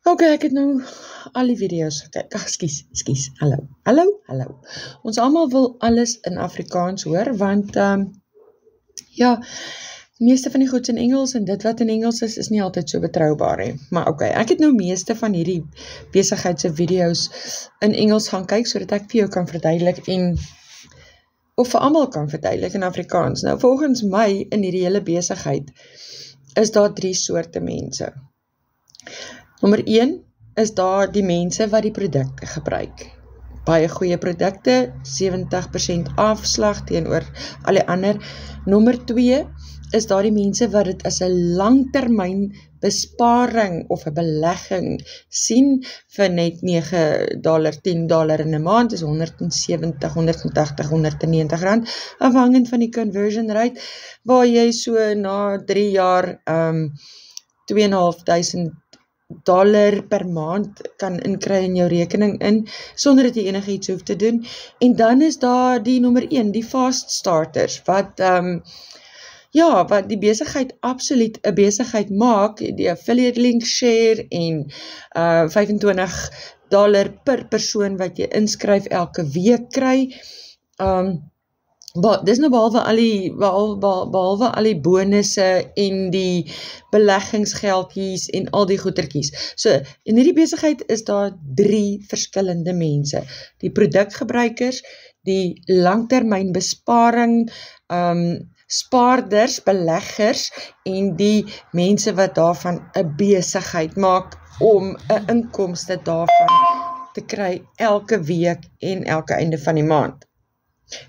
Ok, ek het nou al die video's gekyk. Skus, hallo. Ons almal wil alles in Afrikaans hoor, want ja, die meeste van die goeds in Engels en dit wat in Engels is nie altyd so betroubaar nie. Maar ok, ek het nou meeste van hierdie besigheidse video's in Engels gaan kyk, sodat ek vir jou kan verduidelik of vir almal kan verduidelik in Afrikaans. Nou, volgens my in hierdie hele besigheid is daar 3 soorte mense. Nommer 1 is daar die mense wat die produkte gebruik. Baie goeie produkte, 70% afslag teenoor al die ander. Nommer 2 is daar die mense wat dit as 'n langtermyn besparing of 'n belegging sien vir net $9, $10 in 'n maand, is R170, R180, R190, afhangend van die conversion rate, waar jy so na 3 jaar $2,500 per maand kan inkry in jou rekening in, sonder dat jy enigiets hoef te doen. En dan is daar die nommer 1, die fast starters, wat wat die besigheid absoluut 'n besigheid maak, die affiliate link share en $25 per persoon wat jy inskryf elke week kry. Dis nou behalwe al die bonusse en die beleggingsgeldjies en al die goedertjies. So, in hierdie besigheid is daar 3 verskillende mense. Die produkgebruikers, die langtermyn besparing, spaarders, beleggers en die mense wat daarvan 'n besigheid maak om 'n inkomste daarvan te kry elke week en elke einde van die maand.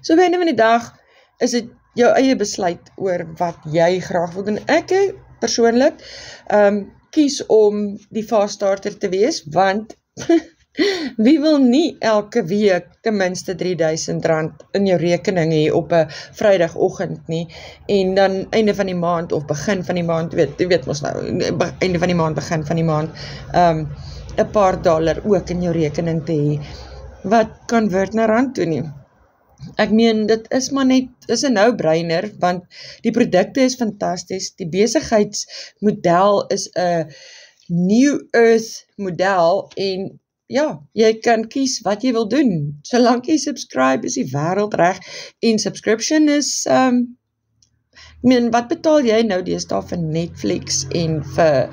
So by die einde van die dag is dit jou eie besluit oor wat jy graag wil doen. Ek persoonlik kies om die fast starter te wees, want wie wil nie elke week ten minste R3,000 in jou rekening hê op 'n Vrydagoggend nie, en dan einde van die maand of begin van die maand, jy weet mos nou, einde van die maand, begin van die maand, 'n paar dollar ook in jou rekening te hê, wat convert na rand toe nie. Ek meen, dit is maar net, is 'n no-brainer, want die produkte is fantasties, die besigheidsmodel is 'n New Earth model, en ja, jy kan kies wat jy wil doen. Solank jy subscribe, is die wêreld reg, en subscription is, wat betaal jy nou deesdae vir Netflix en vir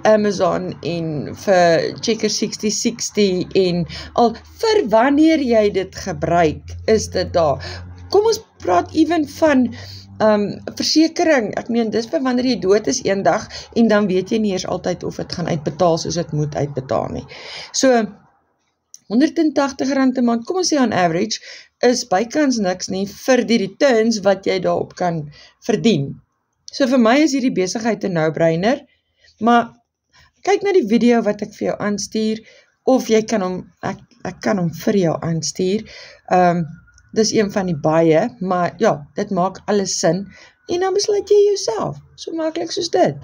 Amazon en vir Checker 6060 en al, vir wanneer jy dit gebruik, is dit daar. Kom ons praat even van versekering. Ek meen, dis vir wanneer jy dood is eendag, en dan weet jy nie eers altyd of dit gaan uitbetaal soos dit moet uitbetaal nie. So, R180 'n maand, kom ons sê on average, is bykans niks nie vir die returns wat jy daarop kan verdien. So vir my is hierdie besigheid 'n no-brainer, maar kyk na die video wat ek vir jou aanstuur, of jy kan hom, ek kan hom vir jou aanstuur. Dis een van die baie, maar ja, dit maak alles sin, en dan besluit jy jouself, so maklik soos dit.